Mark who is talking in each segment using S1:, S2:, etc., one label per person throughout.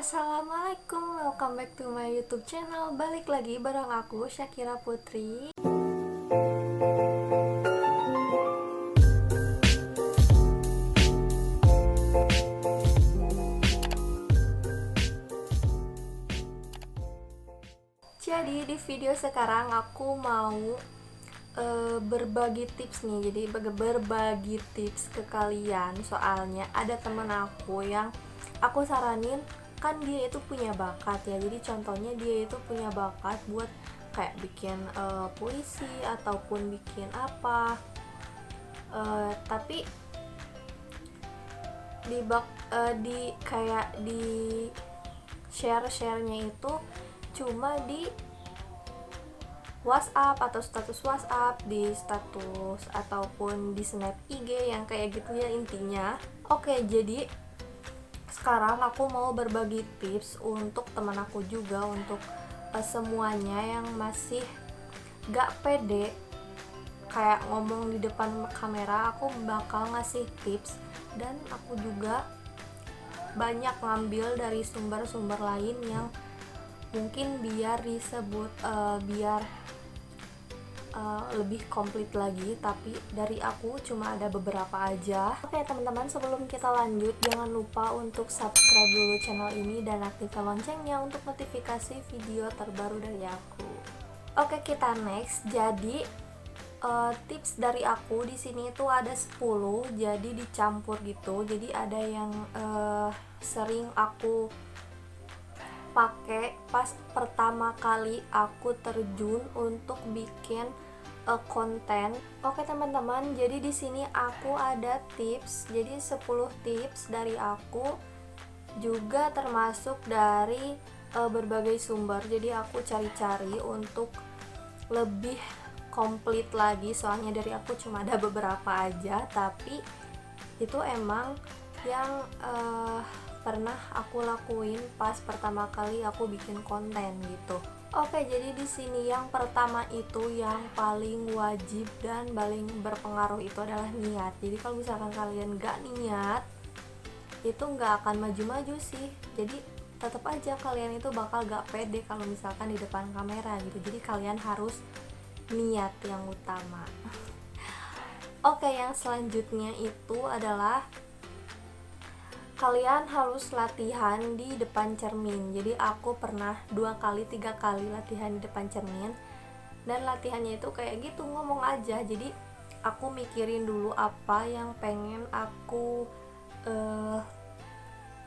S1: Assalamualaikum, welcome back to my YouTube channel. Balik lagi bareng aku, Syakira Putri. Jadi di video sekarang aku mau berbagi tips nih. Jadi berbagi tips ke kalian. Soalnya ada temen aku yang aku saranin, kan dia itu punya bakat ya. Jadi contohnya dia itu punya bakat buat kayak bikin puisi ataupun bikin apa. Tapi di kayak di share-nya itu cuma di WhatsApp atau status WhatsApp, di status ataupun di snap IG yang kayak gitu ya intinya. Oke, jadi sekarang aku mau berbagi tips untuk teman aku juga, untuk semuanya yang masih gak pede kayak ngomong di depan kamera. Aku bakal ngasih tips, dan aku juga banyak ngambil dari sumber-sumber lain yang mungkin biar disebut biar lebih komplit lagi, tapi dari aku cuma ada beberapa aja. Oke teman-teman, sebelum kita lanjut jangan lupa untuk subscribe dulu channel ini dan aktifkan loncengnya untuk notifikasi video terbaru dari aku. Oke, kita next. Jadi tips dari aku di sini itu ada 10, jadi dicampur gitu. Jadi ada yang sering aku pakai pas pertama kali aku terjun untuk bikin konten. Oke teman-teman, jadi di sini aku ada tips. Jadi 10 tips dari aku, juga termasuk dari berbagai sumber. Jadi aku cari-cari untuk lebih komplit lagi, soalnya dari aku cuma ada beberapa aja, tapi itu emang yang pernah aku lakuin pas pertama kali aku bikin konten gitu. Oke, jadi di sini yang pertama itu yang paling wajib dan paling berpengaruh itu adalah niat. Jadi kalau misalkan kalian gak niat, itu gak akan maju-maju sih. Jadi tetap aja kalian itu bakal gak pede kalau misalkan di depan kamera gitu. Jadi kalian harus niat yang utama. Oke, yang selanjutnya itu adalah kalian harus latihan di depan cermin. Jadi aku pernah 2-3 kali latihan di depan cermin, dan latihannya itu kayak gitu, ngomong aja. Jadi aku mikirin dulu apa yang pengen aku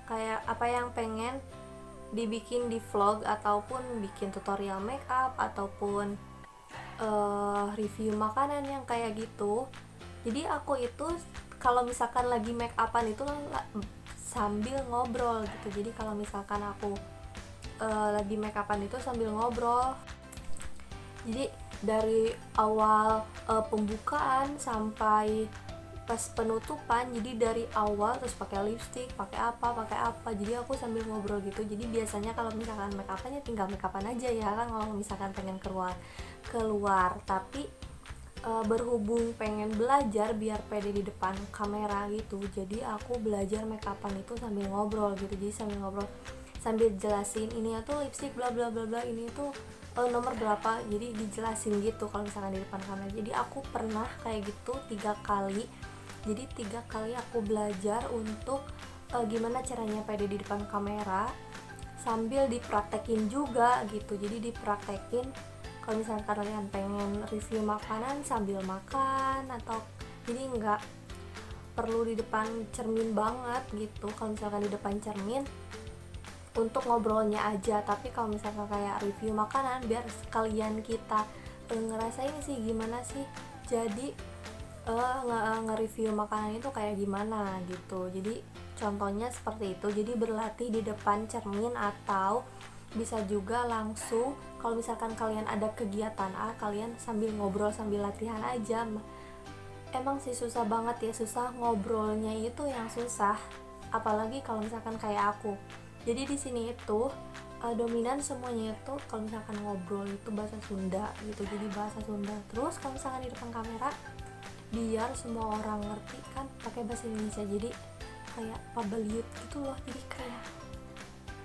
S1: kayak apa yang pengen dibikin di vlog, ataupun bikin tutorial makeup, ataupun review makanan yang kayak gitu. Jadi aku itu kalau misalkan lagi make upan itu sambil ngobrol gitu. Jadi kalau misalkan aku lagi make upan itu sambil ngobrol. Jadi dari awal pembukaan sampai pas penutupan, jadi dari awal terus pakai lipstick, pakai apa, jadi aku sambil ngobrol gitu. Jadi biasanya kalau misalkan make upannya tinggal make upan aja ya kan, kalau misalkan pengen keluar. Tapi berhubung pengen belajar biar pede di depan kamera gitu, jadi aku belajar make upan itu sambil ngobrol gitu. Jadi sambil ngobrol, sambil jelasin ini tuh lipstick bla bla bla bla, ini tuh nomor berapa, jadi dijelasin gitu kalau misalkan di depan kamera. Jadi aku pernah kayak gitu 3 kali. Jadi 3 kali aku belajar untuk gimana caranya pede di depan kamera, sambil dipraktekin juga gitu. Jadi dipraktekin kalau misalkan kalian pengen review makanan sambil makan, atau jadi nggak perlu di depan cermin banget gitu. Kalau misalkan di depan cermin untuk ngobrolnya aja, tapi kalau misalkan kayak review makanan biar sekalian kita ngerasain sih gimana sih jadi nge-review makanan itu kayak gimana gitu. Jadi contohnya seperti itu. Jadi berlatih di depan cermin, atau bisa juga langsung kalau misalkan kalian ada kegiatan kalian sambil ngobrol sambil latihan aja. Emang sih susah banget ya, susah ngobrolnya itu yang susah, apalagi kalau misalkan kayak aku. Jadi di sini itu dominan semuanya itu kalau misalkan ngobrol itu bahasa Sunda gitu. Jadi bahasa Sunda, terus kalau misalkan di depan kamera biar semua orang ngerti kan pakai bahasa Indonesia. Jadi kayak pabeliut gitu loh. Jadi kayak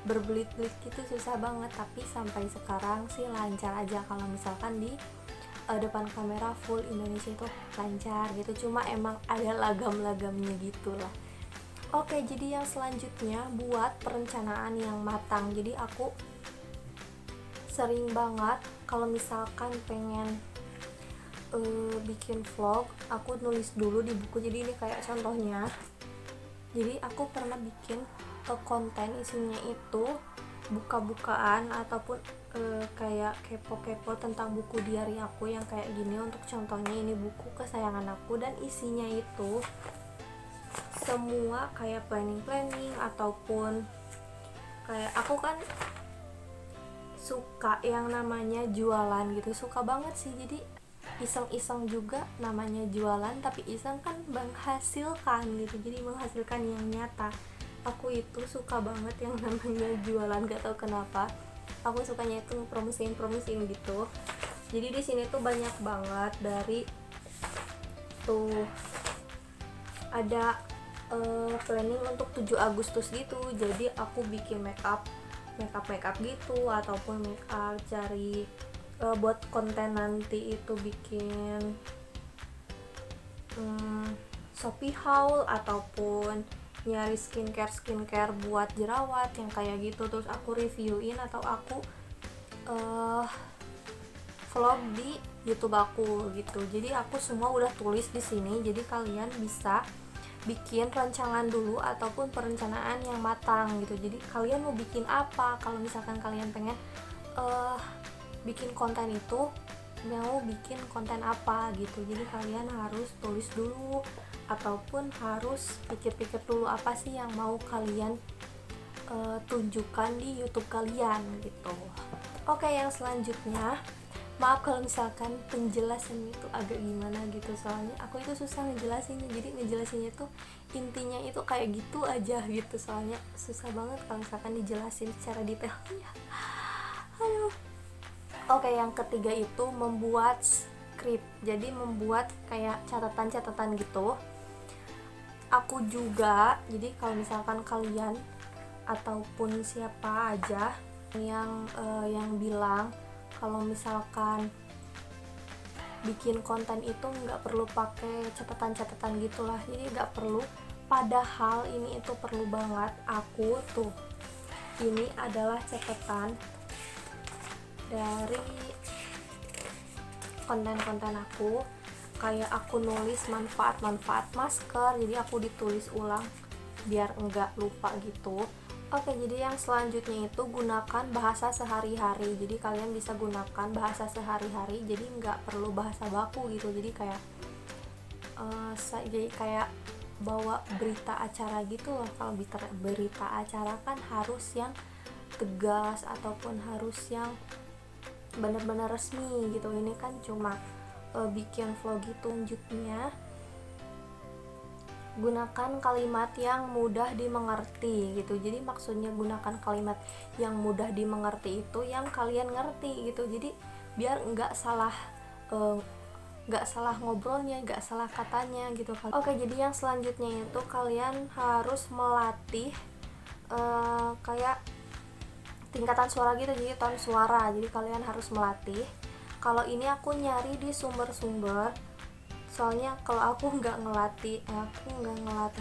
S1: berbelit-belit gitu, susah banget. Tapi sampai sekarang sih lancar aja kalau misalkan di depan kamera full Indonesia itu lancar gitu, cuma emang ada lagam-lagamnya gitulah. Oke, jadi yang selanjutnya buat perencanaan yang matang. Jadi aku sering banget kalau misalkan pengen bikin vlog, aku nulis dulu di buku. Jadi ini kayak contohnya. Jadi aku pernah bikin konten, isinya itu buka-bukaan ataupun kayak kepo-kepo tentang buku diary aku yang kayak gini. Untuk contohnya ini buku kesayangan aku, dan isinya itu semua kayak planning ataupun kayak aku kan suka yang namanya jualan gitu, suka banget sih. Jadi iseng-iseng juga namanya jualan, tapi iseng kan menghasilkan gitu, jadi menghasilkan yang nyata. Aku itu suka banget yang namanya jualan, gak tau kenapa aku sukanya itu promosiin gitu. Jadi di sini tuh banyak banget, dari tuh ada planning untuk 7 Agustus gitu. Jadi aku bikin make up gitu, ataupun make up cari buat konten nanti itu bikin Shopee haul, ataupun nyari skincare buat jerawat yang kayak gitu, terus aku reviewin atau aku vlog di YouTube aku gitu. Jadi aku semua udah tulis di sini, jadi kalian bisa bikin rancangan dulu ataupun perencanaan yang matang gitu. Jadi kalian mau bikin apa, kalau misalkan kalian pengen bikin konten itu, mau bikin konten apa gitu, jadi kalian harus tulis dulu ataupun harus pikir-pikir dulu apa sih yang mau kalian tunjukkan di YouTube kalian gitu. Oke, yang selanjutnya, maaf kalau misalkan penjelasan itu agak gimana gitu, soalnya aku itu susah ngejelasinnya. Jadi ngejelasinnya tuh intinya itu kayak gitu aja gitu, soalnya susah banget kalau misalkan dijelasin secara detailnya. Aduh. Oke, yang ketiga itu membuat skrip. Jadi membuat kayak catatan-catatan gitu. Aku juga, jadi kalau misalkan kalian ataupun siapa aja yang bilang kalau misalkan bikin konten itu nggak perlu pakai catatan-catatan gitulah, jadi nggak perlu. Padahal ini itu perlu banget. Aku tuh, ini adalah catatan dari konten-konten aku, kayak aku nulis manfaat-manfaat masker, jadi aku ditulis ulang biar enggak lupa gitu. Oke, jadi yang selanjutnya itu gunakan bahasa sehari-hari. Jadi kalian bisa gunakan bahasa sehari-hari, jadi nggak perlu bahasa baku gitu. Jadi kayak bawa berita acara gitu loh. Kalau berita acara kan harus yang tegas ataupun harus yang benar-benar resmi gitu. Ini kan cuma bikin vlog gitu. Tunjuknya gunakan kalimat yang mudah dimengerti gitu. Jadi maksudnya gunakan kalimat yang mudah dimengerti itu yang kalian ngerti gitu. Jadi biar nggak salah ngobrolnya, nggak salah katanya gitu. Oke, jadi yang selanjutnya itu kalian harus melatih kayak tingkatan suara gitu, jadi tone suara. Jadi kalian harus melatih. Kalau ini aku nyari di sumber-sumber, soalnya kalau aku nggak ngelatih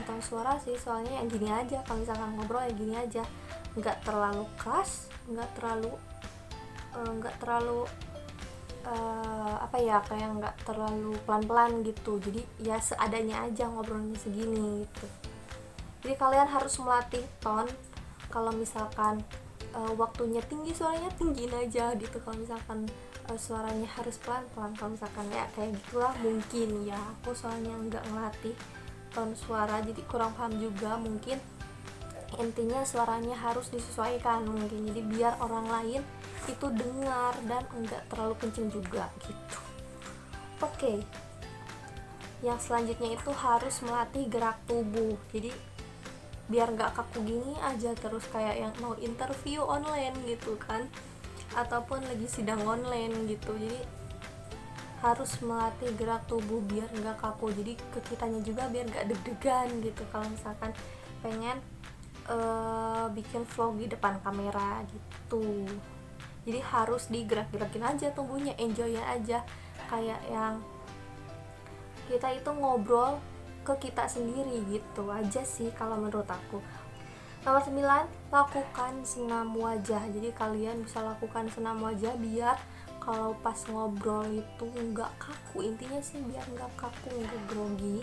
S1: tone suara sih, soalnya yang gini aja. Kalau misalkan ngobrol ya gini aja, nggak terlalu keras, nggak terlalu kayak nggak terlalu pelan-pelan gitu. Jadi ya seadanya aja ngobrolnya segini gitu. Jadi kalian harus melatih tone. Kalau misalkan waktunya tinggi, suaranya tinggiin aja gitu. Kalau misalkan suaranya harus pelan-pelan, kalau misalkan ya kayak gitulah. Mungkin ya aku soalnya nggak ngelatih tone suara, jadi kurang paham juga. Mungkin intinya suaranya harus disesuaikan mungkin, jadi biar orang lain itu dengar dan enggak terlalu kenceng juga gitu. Oke, yang selanjutnya itu harus melatih gerak tubuh. Jadi biar nggak kaku gini aja terus, kayak yang mau interview online gitu kan, ataupun lagi sidang online gitu. Jadi harus melatih gerak tubuh biar nggak kaku, jadi ke kitanya juga biar nggak deg-degan gitu kalau misalkan pengen bikin vlog di depan kamera gitu. Jadi harus digerak-gerakin aja tubuhnya, enjoy aja, kayak yang kita itu ngobrol ke kita sendiri gitu aja sih kalau menurut aku. Nomor 9, lakukan senam wajah. Jadi kalian bisa lakukan senam wajah biar kalau pas ngobrol itu nggak kaku, intinya sih biar nggak kaku, nggak grogi,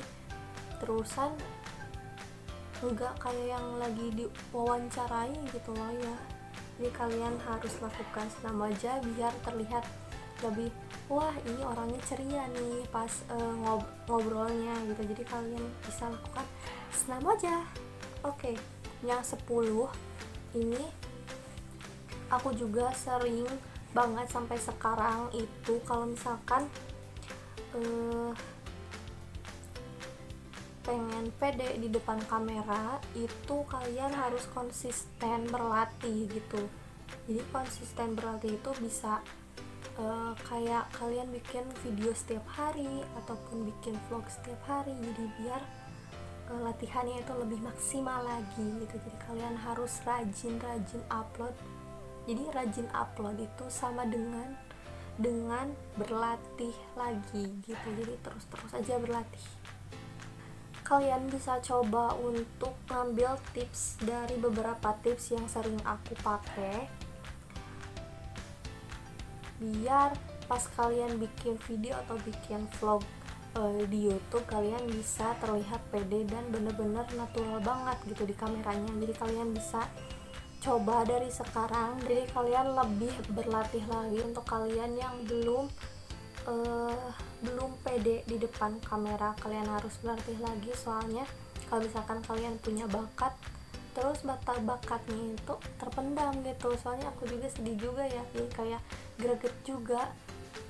S1: terusan nggak kayak yang lagi diwawancarai gitu loh ya. Jadi kalian harus lakukan senam wajah biar terlihat lebih, wah ini orangnya ceria nih pas ngobrolnya gitu. Jadi kalian bisa lakukan senam wajah. Oke, yang 10 ini aku juga sering banget sampai sekarang itu kalau misalkan pengen pede di depan kamera itu kalian harus konsisten berlatih gitu. Jadi konsisten berlatih itu bisa kayak kalian bikin video setiap hari ataupun bikin vlog setiap hari, jadi biar latihannya itu lebih maksimal lagi gitu. Jadi kalian harus rajin upload. Jadi rajin upload itu sama dengan berlatih lagi gitu. Jadi terus aja berlatih. Kalian bisa coba untuk ngambil tips dari beberapa tips yang sering aku pakai, biar pas kalian bikin video atau bikin vlog di YouTube kalian bisa terlihat pede dan bener-bener natural banget gitu di kameranya. Jadi kalian bisa coba dari sekarang. Jadi kalian lebih berlatih lagi untuk kalian yang belum pede di depan kamera. Kalian harus berlatih lagi, soalnya kalau misalkan kalian punya bakat terus bakatnya itu terpendam gitu. Soalnya aku juga sedih juga ya, jadi kayak greget juga,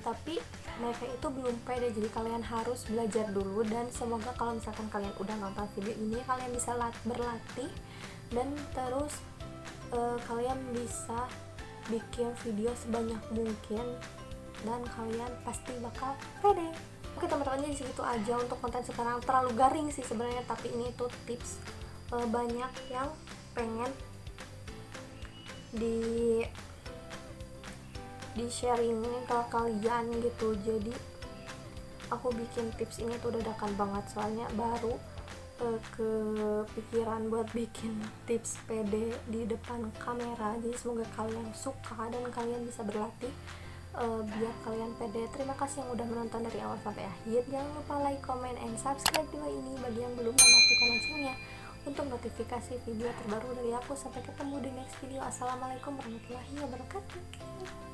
S1: tapi mereka itu belum pede. Jadi kalian harus belajar dulu, dan semoga kalau misalkan kalian udah nonton video ini kalian bisa berlatih dan terus kalian bisa bikin video sebanyak mungkin dan kalian pasti bakal pede. Oke teman-teman, jadi segitu aja untuk konten sekarang. Terlalu garing sih sebenarnya, tapi ini tuh tips banyak yang pengen di sharing ke kalian gitu. Jadi aku bikin tips ini tuh dadakan banget, soalnya baru kepikiran buat bikin tips pede di depan kamera. Jadi semoga kalian suka dan kalian bisa berlatih biar kalian pede. Terima kasih yang udah menonton dari awal sampai akhir. Jangan lupa like, comment, and subscribe video ini bagi yang belum, dan aktifkan loncengnya untuk notifikasi video terbaru dari aku. Sampai ketemu di next video. Assalamualaikum warahmatullahi wabarakatuh.